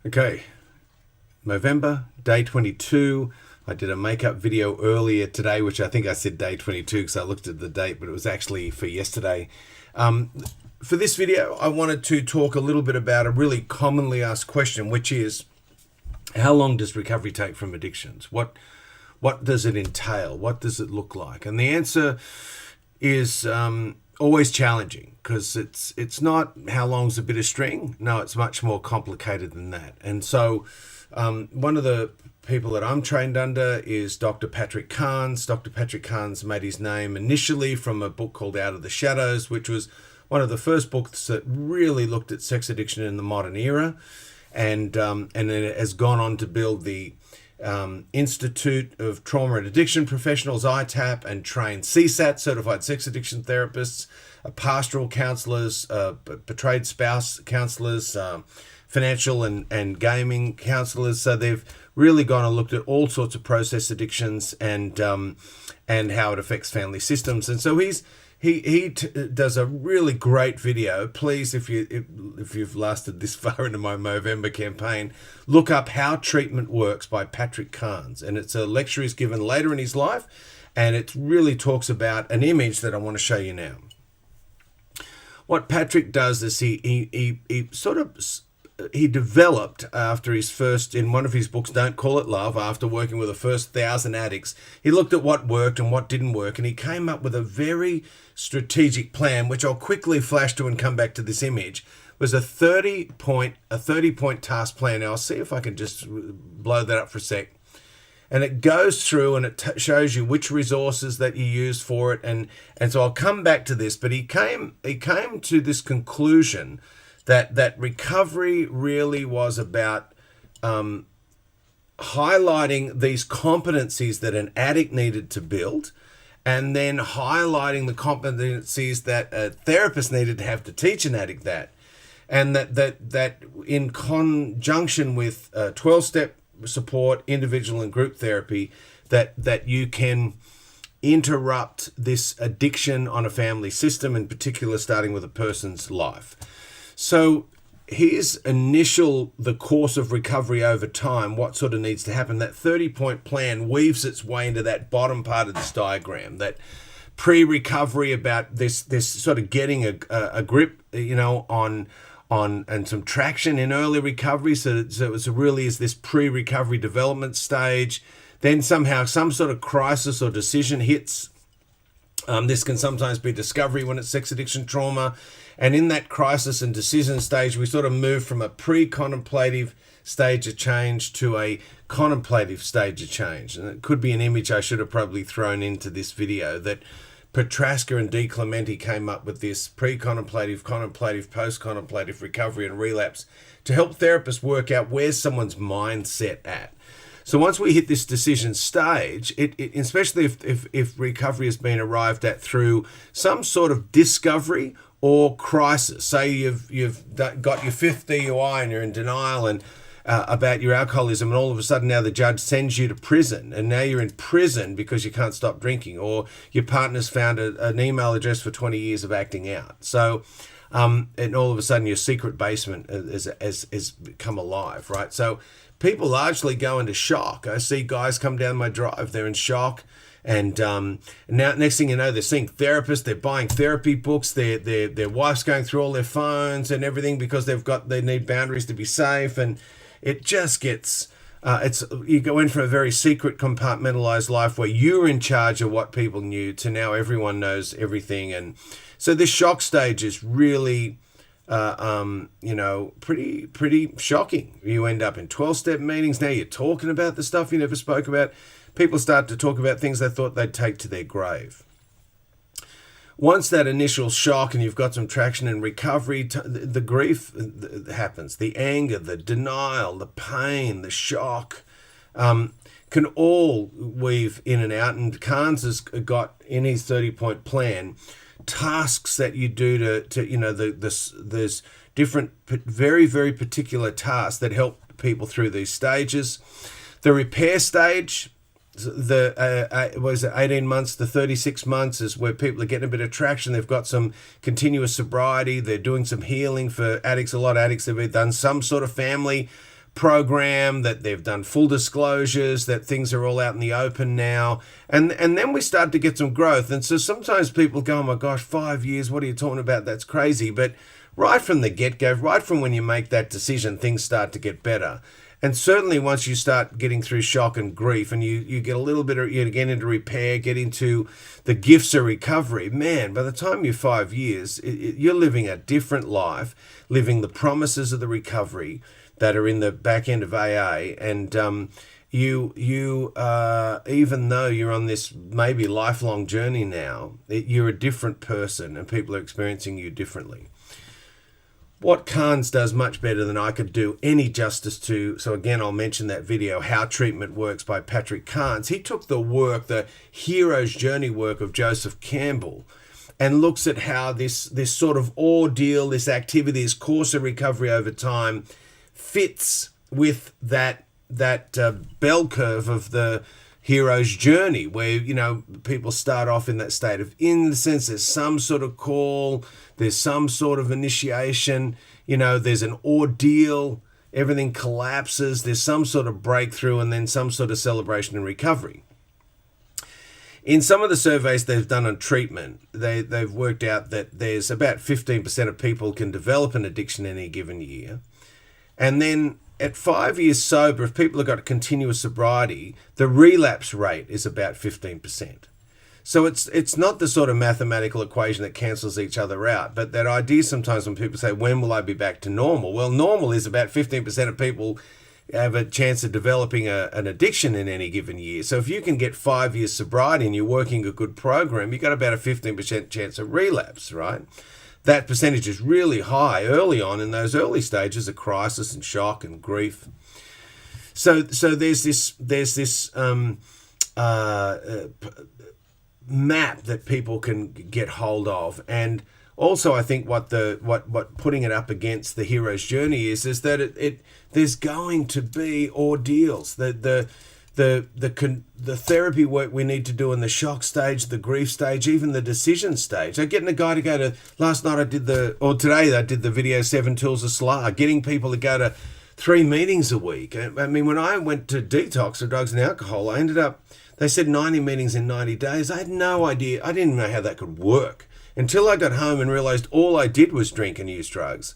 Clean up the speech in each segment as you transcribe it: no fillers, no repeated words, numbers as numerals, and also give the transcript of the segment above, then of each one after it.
Okay, Movember, day 22. I did a makeup video earlier today, which I think I said day 22 because I looked at the date, but it was actually for yesterday. For this video, I wanted to talk a little bit about a really commonly asked question, which is, how long does recovery take from addictions? What does it entail? What does it look like? And the answer is always challenging, because it's not how long's a bit of string. No, it's much more complicated than that. And so one of the people that I'm trained under is Dr. Patrick Carnes. Dr. Patrick Carnes made his name initially from a book called Out of the Shadows, which was one of the first books that really looked at sex addiction in the modern era. And then it has gone on to build the Institute of Trauma and Addiction Professionals, ITAP, and train CSAT, certified sex addiction therapists, pastoral counselors, betrayed spouse counselors, financial and gaming counselors. So they've really gone and looked at all sorts of process addictions and how it affects family systems. And so he does a really great video. Please, if you've lasted this far into my Movember campaign, look up How Treatment Works by Patrick Carnes. And it's a lecture he's given later in his life, and it really talks about an image that I want to show you now. What Patrick does is he developed, after his first, in one of his books, Don't Call It Love, after working with the first 1,000 addicts, he looked at what worked and what didn't work, and he came up with a very strategic plan, which I'll quickly flash to and come back to this image. Was a 30-point task plan. Now I'll see if I can just blow that up for a sec. And it goes through and it shows you which resources that you use for it, and so I'll come back to this. But he came to this conclusion that recovery really was about highlighting these competencies that an addict needed to build, and then highlighting the competencies that a therapist needed to have to teach an addict that. And that in conjunction with 12-step support, individual and group therapy, that you can interrupt this addiction on a family system, in particular starting with a person's life. So here's the course of recovery over time, what sort of needs to happen. That 30-point plan weaves its way into that bottom part of this diagram, that pre-recovery about this sort of getting a grip, on and some traction in early recovery. So it really is this pre-recovery development stage. Then somehow some sort of crisis or decision hits. This can sometimes be discovery when it's sex addiction trauma. And in that crisis and decision stage, we sort of move from a pre-contemplative stage of change to a contemplative stage of change. And it could be an image I should have probably thrown into this video, that Petraska and DiClemente came up with this pre-contemplative, contemplative, post-contemplative recovery and relapse to help therapists work out where's someone's mindset at. So once we hit this decision stage, especially if recovery has been arrived at through some sort of discovery or crisis, say you've got your fifth DUI and you're in denial and about your alcoholism, and all of a sudden now the judge sends you to prison, and now you're in prison because you can't stop drinking, or your partner's found an email address for 20 years of acting out. So, and all of a sudden your secret basement has come alive, right? So people largely go into shock. I see guys come down my drive, they're in shock. And now, next thing you know, they're seeing therapists, they're buying therapy books, their wife's going through all their phones and everything because they need boundaries to be safe, and it just gets you go in from a very secret, compartmentalized life where you're in charge of what people knew to now everyone knows everything. And so this shock stage is really pretty shocking. You end up in 12-step meetings. Now you're talking about the stuff you never spoke about. People start to talk about things they thought they'd take to their grave. Once that initial shock and you've got some traction in recovery, the grief happens, the anger, the denial, the pain, the shock, can all weave in and out. And Carnes has got in his 30-point plan tasks that you do there's different, very, very particular tasks that help people through these stages. The repair stage, was it 18 months to 36 months is where people are getting a bit of traction. They've got some continuous sobriety. They're doing some healing for addicts. A lot of addicts have done some sort of family program, that they've done full disclosures, that things are all out in the open now. And then we start to get some growth. And so sometimes people go, oh my gosh, 5 years, what are you talking about? That's crazy. But right from the get-go, right from when you make that decision, things start to get better. And certainly once you start getting through shock and grief and you get a little bit of, you get into repair, get into the gifts of recovery, man, by the time you're 5 years, you're living a different life, living the promises of the recovery that are in the back end of AA. And you even though you're on this maybe lifelong journey now, you're a different person and people are experiencing you differently. What Carnes does much better than I could do any justice to, so again, I'll mention that video, How Treatment Works by Patrick Carnes. He took the work, the hero's journey work of Joseph Campbell, and looks at how this sort of ordeal, this activity, this course of recovery over time fits with that bell curve of the hero's journey, where, you know, people start off in that state of innocence, there's some sort of call, there's some sort of initiation, you know, there's an ordeal, everything collapses, there's some sort of breakthrough, and then some sort of celebration and recovery. In some of the surveys they've done on treatment, they've worked out that there's about 15% of people can develop an addiction in any given year. And then at 5 years sober, if people have got continuous sobriety, the relapse rate is about 15%. So it's not the sort of mathematical equation that cancels each other out, but that idea sometimes when people say, when will I be back to normal? Well, normal is about 15% of people have a chance of developing an addiction in any given year. So if you can get 5 years sobriety and you're working a good program, you've got about a 15% chance of relapse, right? That percentage is really high early on in those early stages of crisis and shock and grief. So there's this map that people can get hold of, and also I think what putting it up against the hero's journey is that there's going to be ordeals. The therapy work we need to do in the shock stage, the grief stage, even the decision stage. Getting a guy to go to, today I did the video 7 Tools of SLA, getting people to go to 3 meetings a week. I mean, when I went to detox of drugs and alcohol, they said 90 meetings in 90 days. I had no idea. I didn't know how that could work until I got home and realized all I did was drink and use drugs.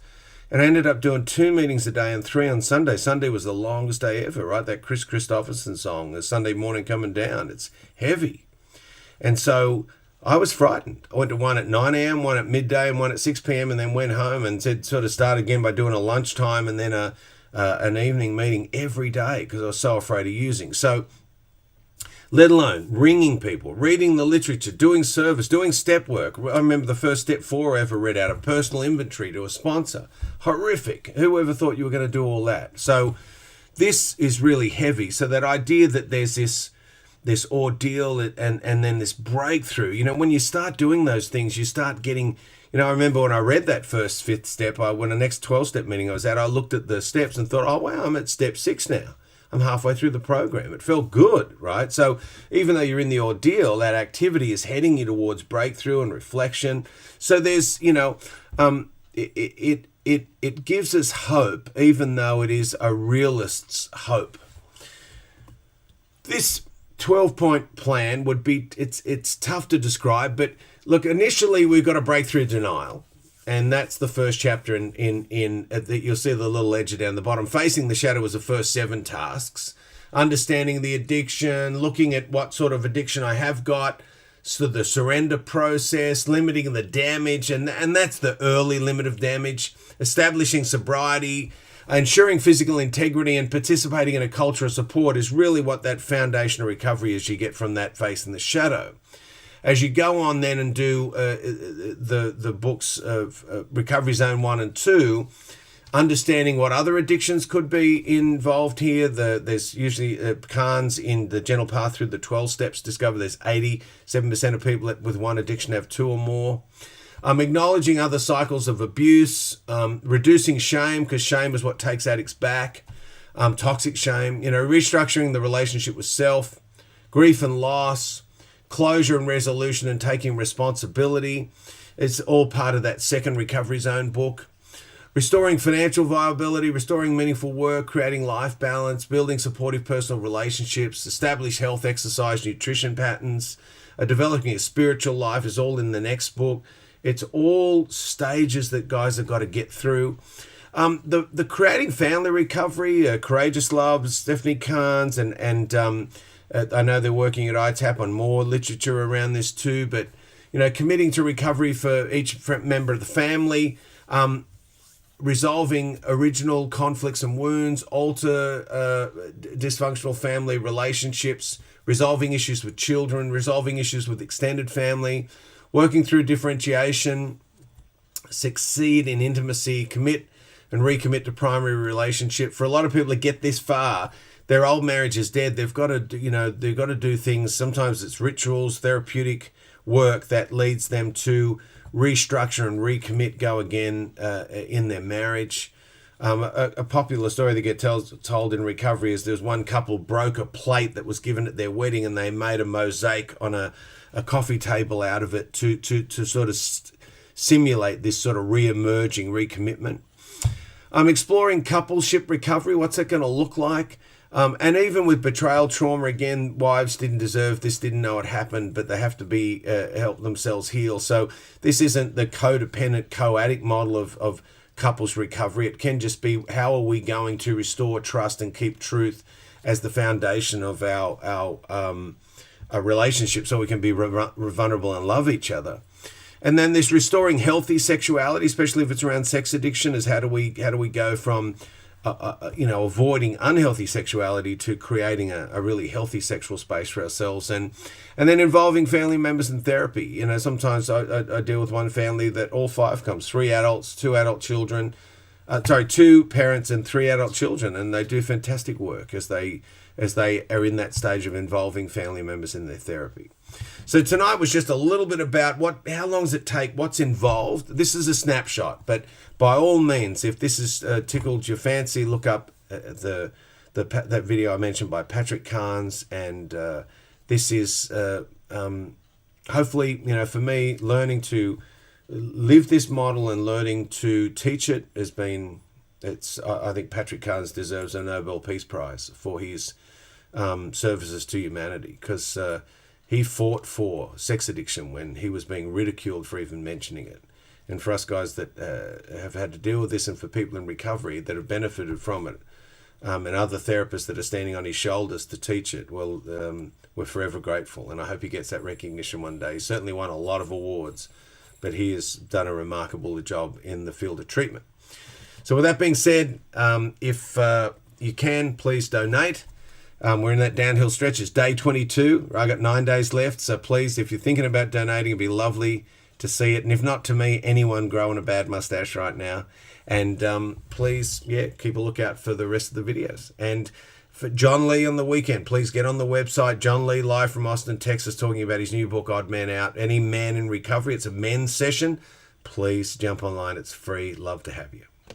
And I ended up doing 2 meetings a day and 3 on Sunday. Sunday was the longest day ever, right? That Chris Christopherson song, the Sunday morning coming down. It's heavy. And so I was frightened. I went to 1 at 9 a.m., 1 at midday, and 1 at 6 p.m., and then went home and said sort of start again by doing a lunchtime and then an evening meeting every day because I was so afraid of using. So let alone ringing people, reading the literature, doing service, doing step work. I remember the first step 4 I ever read out of personal inventory to a sponsor. Horrific. Who ever thought you were going to do all that? So this is really heavy. So that idea that there's this ordeal and then this breakthrough, you know, when you start doing those things, you start getting, you know, I remember when I read that first 5th step, when the next 12-step meeting I was at, I looked at the steps and thought, oh, wow, I'm at step 6 now. I'm halfway through the program. It felt good, right? So even though you're in the ordeal, that activity is heading you towards breakthrough and reflection. So there's, you know, it gives us hope, even though it is a realist's hope. This 12-point plan would be, it's tough to describe, but look, initially we've got to break through denial. And that's the first chapter you'll see the little ledger down the bottom. Facing the shadow was the first 7 tasks. Understanding the addiction, looking at what sort of addiction I have got, so the surrender process, limiting the damage, and that's the early limit of damage, establishing sobriety, ensuring physical integrity, and participating in a culture of support is really what that foundation of recovery is you get from that facing the shadow. As you go on then and do the books of Recovery Zone 1 and 2, understanding what other addictions could be involved here. There's usually Carnes in the Gentle Path Through the 12 Steps discover there's 87% of people with one addiction have 2 or more. Acknowledging other cycles of abuse, reducing shame, because shame is what takes addicts back, toxic shame, you know, restructuring the relationship with self, grief and loss, closure and resolution, and taking responsibility. It's all part of that second Recovery Zone book. Restoring financial viability, restoring meaningful work, creating life balance, building supportive personal relationships, establish health, exercise, nutrition patterns, developing a spiritual life is all in the next book. It's all stages that guys have got to get through. The Creating Family Recovery, Courageous Love, Stephanie Carnes, and I know they're working at ITAP on more literature around this too, but, committing to recovery for each member of the family, resolving original conflicts and wounds, alter dysfunctional family relationships, resolving issues with children, resolving issues with extended family, working through differentiation, succeed in intimacy, commit and recommit to primary relationship. For a lot of people that get this far, their old marriage is dead. They've got to do things. Sometimes it's rituals, therapeutic work that leads them to restructure and recommit, go again in their marriage. A popular story that gets told in recovery is there's one couple broke a plate that was given at their wedding, and they made a mosaic on a coffee table out of it to sort of simulate this sort of re-emerging recommitment. Exploring coupleship recovery, what's that going to look like? And even with betrayal trauma, again, wives didn't deserve this, didn't know it happened, but they have to be help themselves heal. So this isn't the codependent, co-addict model of couples recovery. It can just be, how are we going to restore trust and keep truth as the foundation of our relationship, so we can be vulnerable and love each other. And then this restoring healthy sexuality, especially if it's around sex addiction, is how do we go from avoiding unhealthy sexuality to creating a really healthy sexual space for ourselves, and then involving family members in therapy. Sometimes I deal with one family that all five comes, 3 adults, 2 adult children, 2 parents and 3 adult children, and they do fantastic work as they are in that stage of involving family members in their therapy. So tonight was just a little bit about how long does it take, what's involved. This is a snapshot, but by all means, if this has tickled your fancy, look up that video I mentioned by Patrick Carnes, and this is hopefully, for me, learning to live this model and learning to teach it has been. I think Patrick Carnes deserves a Nobel Peace Prize for his services to humanity, because he fought for sex addiction when he was being ridiculed for even mentioning it. And for us guys that have had to deal with this, and for people in recovery that have benefited from it, and other therapists that are standing on his shoulders to teach it, well, we're forever grateful. And I hope he gets that recognition one day. He certainly won a lot of awards, but he has done a remarkable job in the field of treatment. So with that being said, if you can, please donate. We're in that downhill stretch. It's day 22. I got 9 days left. So please, if you're thinking about donating, it'd be lovely to see it. And if not to me, anyone growing a bad mustache right now. And please, keep a lookout for the rest of the videos. And for John Lee on the weekend, please get on the website. John Lee, live from Austin, Texas, talking about his new book, Odd Man Out. Any man in recovery. It's a men's session. Please jump online. It's free. Love to have you.